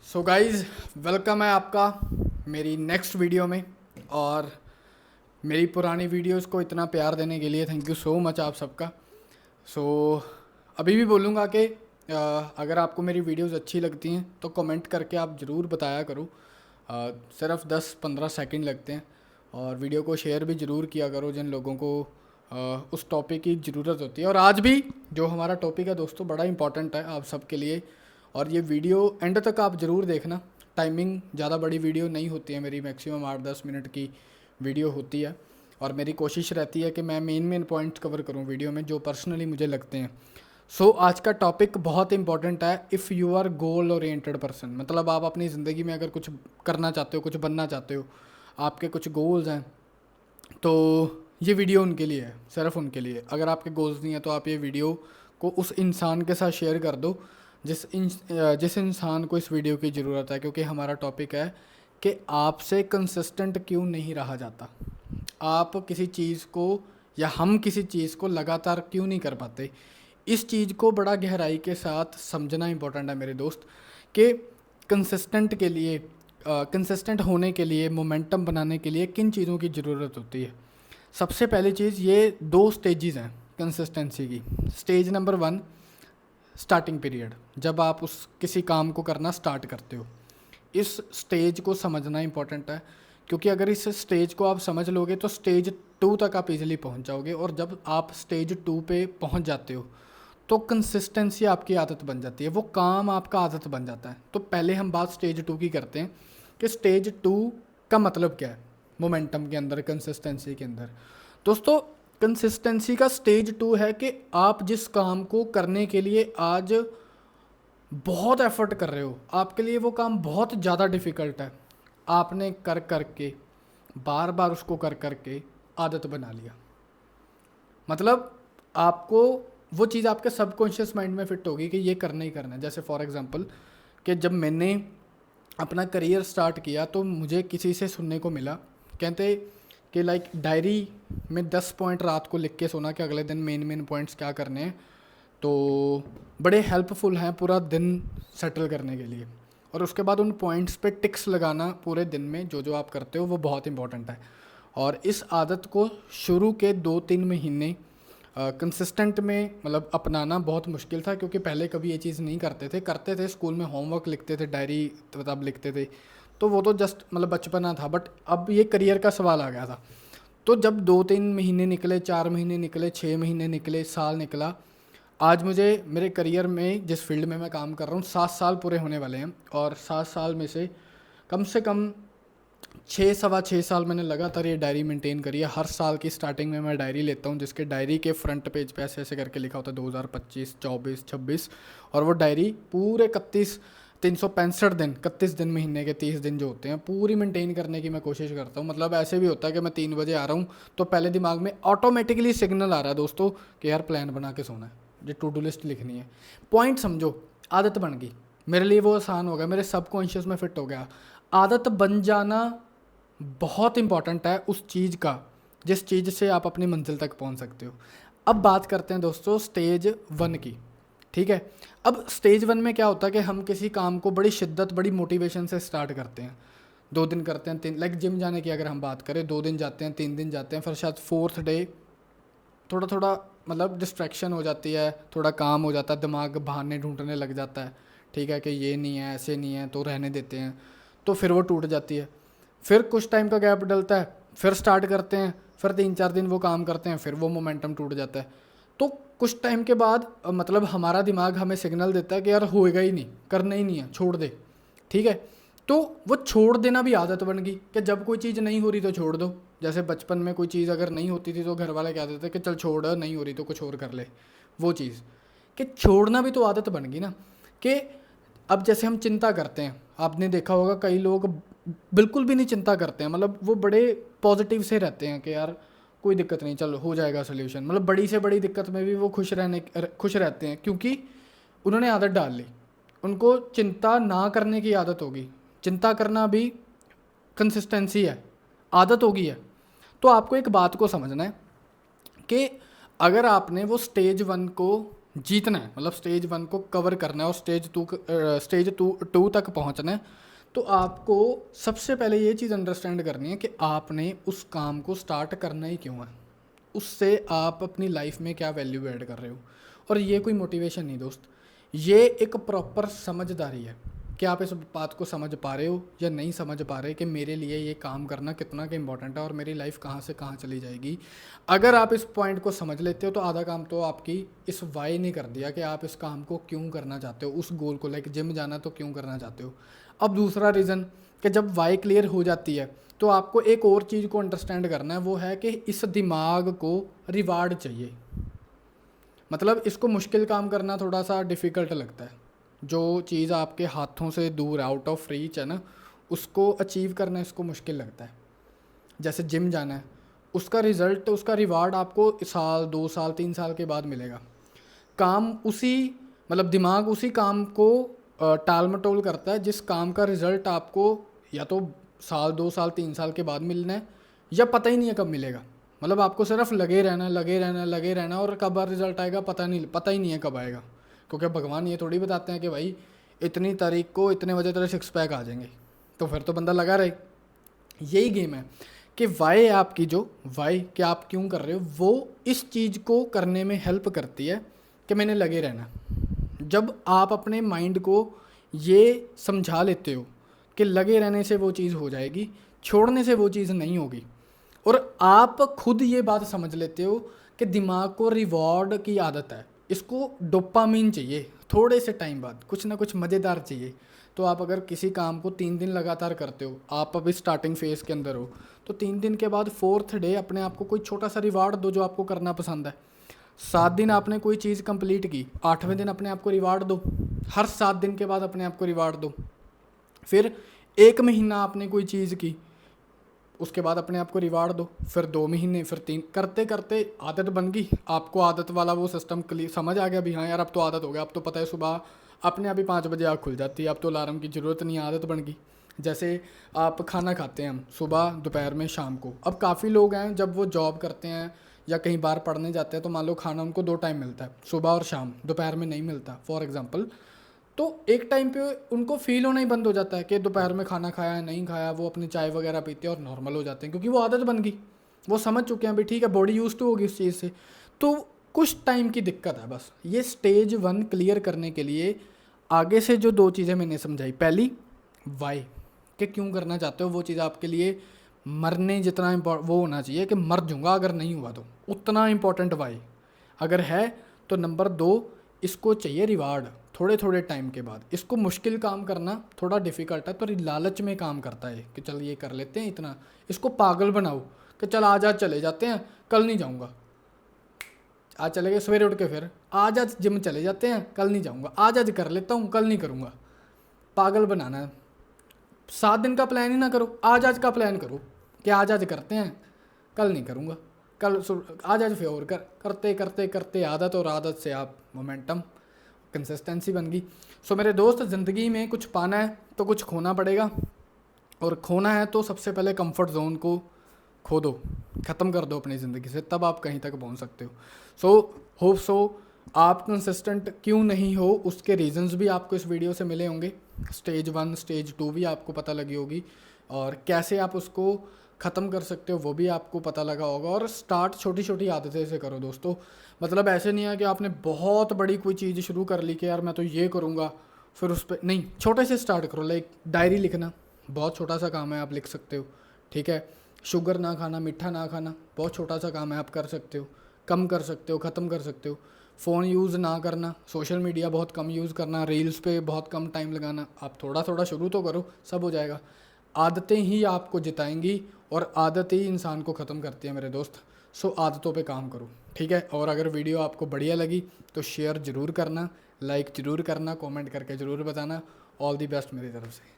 So guys, welcome है आपका मेरी नेक्स्ट वीडियो में। और मेरी पुरानी वीडियोस को इतना प्यार देने के लिए थैंक यू सो मच आप सबका। सो अभी भी बोलूँगा कि अगर आपको मेरी वीडियोस अच्छी लगती हैं तो कमेंट करके आप ज़रूर बताया करो। सिर्फ 10-15 सेकंड लगते हैं। और वीडियो को शेयर भी ज़रूर किया करो जिन लोगों को उस टॉपिक की ज़रूरत होती है। और आज भी जो हमारा टॉपिक है दोस्तों, बड़ा इंपॉर्टेंट है आप सबके लिए। और ये वीडियो एंड तक आप ज़रूर देखना। टाइमिंग ज़्यादा बड़ी वीडियो नहीं होती है मेरी, मैक्सिमम 8-10 मिनट की वीडियो होती है। और मेरी कोशिश रहती है कि मैं मेन पॉइंट्स कवर करूँ वीडियो में जो पर्सनली मुझे लगते हैं। सो आज का टॉपिक बहुत इंपॉर्टेंट है। If you are goal oriented person, मतलब आप अपनी ज़िंदगी में अगर कुछ करना चाहते हो, कुछ बनना चाहते हो, आपके कुछ गोल्स हैं, तो ये वीडियो उनके लिए है, सिर्फ उनके लिए। अगर आपके गोल्स नहीं है तो आप ये वीडियो को उस इंसान के साथ शेयर कर दो जिस इंसान को इस वीडियो की ज़रूरत है। क्योंकि हमारा टॉपिक है कि आपसे कंसिस्टेंट क्यों नहीं रहा जाता। आप किसी चीज़ को या हम किसी चीज़ को लगातार क्यों नहीं कर पाते। इस चीज़ को बड़ा गहराई के साथ समझना इंपॉर्टेंट है मेरे दोस्त, कि कंसिस्टेंट होने के लिए, मोमेंटम बनाने के लिए किन चीज़ों की ज़रूरत होती है। सबसे पहली चीज़, ये दो स्टेजेस हैं कंसिस्टेंसी की। स्टेज नंबर 1, स्टार्टिंग पीरियड, जब आप उस किसी काम को करना स्टार्ट करते हो। इस स्टेज को समझना इंपॉर्टेंट है, क्योंकि अगर इस स्टेज को आप समझ लोगे तो स्टेज 2 तक आप इजीली पहुंच जाओगे। और जब आप स्टेज 2 पे पहुंच जाते हो तो कंसिस्टेंसी आपकी आदत बन जाती है, वो काम आपका आदत बन जाता है। तो पहले हम बात स्टेज 2 की करते हैं कि स्टेज 2 का मतलब क्या है मोमेंटम के अंदर, कंसिस्टेंसी के अंदर। दोस्तों, कंसिस्टेंसी का स्टेज 2 है कि आप जिस काम को करने के लिए आज बहुत एफर्ट कर रहे हो, आपके लिए वो काम बहुत ज़्यादा डिफ़िकल्ट है, आपने कर कर के, बार बार उसको कर कर के आदत बना लिया। मतलब आपको वो चीज़ आपके सबकॉन्शियस माइंड में फिट होगी कि ये करना ही करना है। जैसे फॉर एग्जांपल कि जब मैंने अपना करियर स्टार्ट किया तो मुझे किसी से सुनने को मिला, कहते कि लाइक डायरी में 10 पॉइंट रात को लिख के सोना कि अगले दिन मेन पॉइंट्स क्या करने हैं, तो बड़े हेल्पफुल हैं पूरा दिन सेटल करने के लिए। और उसके बाद उन पॉइंट्स पे टिक्स लगाना पूरे दिन में जो जो आप करते हो वो बहुत इंपॉर्टेंट है। और इस आदत को शुरू के 2-3 महीने कंसिस्टेंट में मतलब अपनाना बहुत मुश्किल था, क्योंकि पहले कभी ये चीज़ नहीं करते थे स्कूल में होमवर्क लिखते थे, डायरी तब लिखते थे, तो वो तो जस्ट मतलब बचपना था। बट अब ये करियर का सवाल आ गया था। तो जब 2-3 महीने निकले, 4 महीने निकले, 6 महीने निकले, साल निकला, आज मुझे मेरे करियर में जिस फील्ड में मैं काम कर रहा हूँ 7 साल पूरे होने वाले हैं। और 7 साल में से कम 6-6.25 साल मैंने लगातार ये डायरी मेंटेन करी है। हर साल की स्टार्टिंग में मैं डायरी लेता हूँ, जिसके डायरी के फ्रंट पेज पे ऐसे ऐसे करके लिखा होता है 2025, 24, 26। और वो डायरी पूरे 31 दिन महीने के 30 दिन जो होते हैं पूरी मेंटेन करने की मैं कोशिश करता हूँ। मतलब ऐसे भी होता है कि मैं 3 बजे आ रहा हूँ तो पहले दिमाग में ऑटोमेटिकली सिग्नल आ रहा है दोस्तों कि यार प्लान बना के सोना है, जो टू डू लिस्ट लिखनी है। पॉइंट समझो, आदत बन गई मेरे लिए, वो आसान हो गया, मेरे सबकॉन्शियस में फिट हो गया। आदत बन जाना बहुत इंपॉर्टेंट है उस चीज़ का जिस चीज़ से आप अपनी मंजिल तक पहुंच सकते हो। अब बात करते हैं दोस्तों स्टेज 1 की। ठीक है, अब स्टेज 1 में क्या होता है कि हम किसी काम को बड़ी शिद्दत, बड़ी मोटिवेशन से स्टार्ट करते हैं। 2 दिन करते हैं, 3, लाइक जिम जाने की अगर हम बात करें, 2 दिन जाते हैं, 3 दिन जाते हैं, फिर शायद 4th डे थोड़ा थोड़ा मतलब डिस्ट्रैक्शन हो जाती है, थोड़ा काम हो जाता है, दिमाग बहाने ढूंढने लग जाता है। ठीक है कि ये नहीं है, ऐसे नहीं है, तो रहने देते हैं, तो फिर वो टूट जाती है। फिर कुछ टाइम का गैप डलता है, फिर स्टार्ट करते हैं, फिर 3-4 दिन वो काम करते हैं, फिर वो मोमेंटम टूट जाता है। तो कुछ टाइम के बाद मतलब हमारा दिमाग हमें सिग्नल देता है कि यार होएगा ही नहीं, करना ही नहीं है, छोड़ दे। ठीक है, तो वो छोड़ देना भी आदत बन गई कि जब कोई चीज़ नहीं हो रही तो छोड़ दो। जैसे बचपन में कोई चीज़ अगर नहीं होती थी तो घर वाले कहते थे कि चल छोड़, नहीं हो रही तो कुछ और कर ले। वो चीज़ कि छोड़ना भी तो आदत बन गई ना। कि अब जैसे हम चिंता करते हैं, आपने देखा होगा कई लोग बिल्कुल भी नहीं चिंता करते हैं, मतलब वो बड़े पॉजिटिव से रहते हैं कि यार कोई दिक्कत नहीं, चलो हो जाएगा सोल्यूशन। मतलब बड़ी से बड़ी दिक्कत में भी वो खुश रहते हैं, क्योंकि उन्होंने आदत डाल ली। उनको चिंता ना करने की आदत होगी। चिंता करना भी कंसिस्टेंसी है, आदत होगी है। तो आपको एक बात को समझना है कि अगर आपने वो स्टेज 1 को जीतना है, मतलब स्टेज 1 को कवर करना है और स्टेज टू तक पहुंचना है, तो आपको सबसे पहले ये चीज़ अंडरस्टैंड करनी है कि आपने उस काम को स्टार्ट करना ही क्यों है, उससे आप अपनी लाइफ में क्या वैल्यू ऐड कर रहे हो। और ये कोई मोटिवेशन नहीं दोस्त, ये एक प्रॉपर समझदारी है कि आप इस बात को समझ पा रहे हो या नहीं समझ पा रहे कि मेरे लिए ये काम करना कितना का इम्पोर्टेंट है और मेरी लाइफ कहाँ से कहाँ चली जाएगी। अगर आप इस पॉइंट को समझ लेते हो तो आधा काम तो आपकी इस वाई ने कर दिया कि आप इस काम को क्यों करना चाहते हो, उस गोल को, लाइक जिम जाना तो क्यों करना चाहते हो। अब दूसरा रीज़न कि जब वाई क्लियर हो जाती है तो आपको एक और चीज़ को अंडरस्टैंड करना है, वो है कि इस दिमाग को रिवार्ड चाहिए। मतलब इसको मुश्किल काम करना थोड़ा सा डिफ़िकल्ट लगता है, जो चीज़ आपके हाथों से दूर, आउट ऑफ रीच है ना, उसको अचीव करना इसको मुश्किल लगता है। जैसे जिम जाना है, उसका रिज़ल्ट, उसका रिवार्ड आपको साल 2 साल 3 साल के बाद मिलेगा। काम उसी, मतलब दिमाग उसी काम को टाल मटोल करता है जिस काम का रिज़ल्ट आपको या तो साल 2 साल 3 साल के बाद मिलना है या पता ही नहीं है कब मिलेगा। मतलब आपको सिर्फ लगे रहना लगे रहना लगे रहना, और कब रिज़ल्ट आएगा पता ही नहीं है कब आएगा, क्योंकि भगवान ये थोड़ी बताते हैं कि भाई इतनी तारीख को इतने बजे तेरे 6 पैक आ जाएंगे, तो फिर तो बंदा लगा रहे। यही गेम है कि वाई आपकी, जो वाई कि आप क्यों कर रहे हो, वो इस चीज़ को करने में हेल्प करती है कि मैंने लगे रहना। जब आप अपने माइंड को ये समझा लेते हो कि लगे रहने से वो चीज़ हो जाएगी, छोड़ने से वो चीज़ नहीं होगी, और आप खुद ये बात समझ लेते हो कि दिमाग को रिवॉर्ड की आदत है, इसको डोपामीन चाहिए, थोड़े से टाइम बाद कुछ ना कुछ मज़ेदार चाहिए। तो आप अगर किसी काम को 3 दिन लगातार करते हो, आप अभी स्टार्टिंग फेज़ के अंदर हो, तो 3 दिन के बाद 4th डे अपने आप को कोई छोटा सा रिवार्ड दो जो आपको करना पसंद है। 7 दिन आपने कोई चीज़ कंप्लीट की, 8वें दिन अपने आप को रिवार्ड दो, हर 7 दिन के बाद अपने आप को रिवार्ड दो। फिर 1 महीना आपने कोई चीज़ की, उसके बाद अपने आप को रिवार्ड दो, फिर 2 महीने, फिर 3, करते करते आदत बन गई आपको, आदत वाला वो सिस्टम क्लियर समझ आ गया भी, हाँ यार अब तो आदत हो गया, अब तो पता है सुबह अपने आप ही 5 बजे आँख खुल जाती है, अब तो अलार्म की ज़रूरत नहीं, आदत बन गई। जैसे आप खाना खाते हैं हम सुबह, दोपहर में, शाम को। अब काफ़ी लोग हैं जब वो जॉब करते हैं या कहीं बाहर पढ़ने जाते हैं, तो मान लो खाना उनको 2 टाइम मिलता है, सुबह और शाम, दोपहर में नहीं मिलता फॉर एग्ज़ाम्पल। तो एक टाइम पे उनको फील होना ही बंद हो जाता है कि दोपहर में खाना खाया है नहीं खाया, वो अपनी चाय वगैरह पीते हैं और नॉर्मल हो जाते हैं, क्योंकि वो आदत बन गई, वो समझ चुके हैं भाई ठीक है, बॉडी यूज टू होगी उस चीज़ से। तो कुछ टाइम की दिक्कत है बस। ये स्टेज 1 क्लियर करने के लिए आगे से जो 2 चीज़ें मैंने समझाई, पहली वाई कि क्यों करना चाहते हो, वो चीज़ आपके लिए मरने जितना वो होना चाहिए कि मर जाऊँगा अगर नहीं हुआ तो, उतना इम्पोर्टेंट वाई अगर है। तो नंबर 2, इसको चाहिए रिवार्ड थोड़े थोड़े टाइम के बाद। इसको मुश्किल काम करना थोड़ा डिफ़िकल्ट है, पर लालच में काम करता है कि चल ये कर लेते हैं इतना। इसको पागल बनाओ कि चल आज चले जाते हैं, कल नहीं जाऊँगा, आज चले गए सवेरे उठ के, फिर आज जिम चले जाते हैं, कल नहीं जाऊँगा, आज कर लेता हूँ, कल नहीं करूँगा। पागल बनाना है। 7 दिन का प्लान ही ना करो, आज का प्लान करो कि आज करते हैं, कल नहीं करूँगा, कल आज फिर और करते करते करते आदत, और आदत से आप मोमेंटम, कंसिस्टेंसी बन गई। सो मेरे दोस्त, ज़िंदगी में कुछ पाना है तो कुछ खोना पड़ेगा, और खोना है तो सबसे पहले कंफर्ट जोन को खो दो, ख़त्म कर दो अपनी ज़िंदगी से, तब आप कहीं तक पहुंच सकते हो। होप सो आप कंसिस्टेंट क्यों नहीं हो, उसके रीजंस भी आपको इस वीडियो से मिले होंगे। स्टेज 1 स्टेज 2 भी आपको पता लगी होगी, और कैसे आप उसको ख़त्म कर सकते हो वो भी आपको पता लगा होगा। और स्टार्ट छोटी छोटी आदतें से करो दोस्तों। मतलब ऐसे नहीं है कि आपने बहुत बड़ी कोई चीज़ शुरू कर ली कि यार मैं तो ये करूँगा, फिर उस पर नहीं, छोटे से स्टार्ट करो। लाइक डायरी लिखना बहुत छोटा सा काम है, आप लिख सकते हो, ठीक है। शुगर ना खाना, मीठा ना खाना, बहुत छोटा सा काम है, आप कर सकते हो, कम कर सकते हो, ख़त्म कर सकते हो। फ़ोन यूज़ ना करना, सोशल मीडिया बहुत कम यूज़ करना, रील्स पे बहुत कम टाइम लगाना। आप थोड़ा थोड़ा शुरू तो करो, सब हो जाएगा। आदतें ही आपको जिताएंगी, और आदत ही इंसान को ख़त्म करती है मेरे दोस्त। सो आदतों पे काम करो, ठीक है। और अगर वीडियो आपको बढ़िया लगी तो शेयर ज़रूर करना, लाइक ज़रूर करना, कमेंट करके ज़रूर बताना। ऑल दी बेस्ट मेरी तरफ से।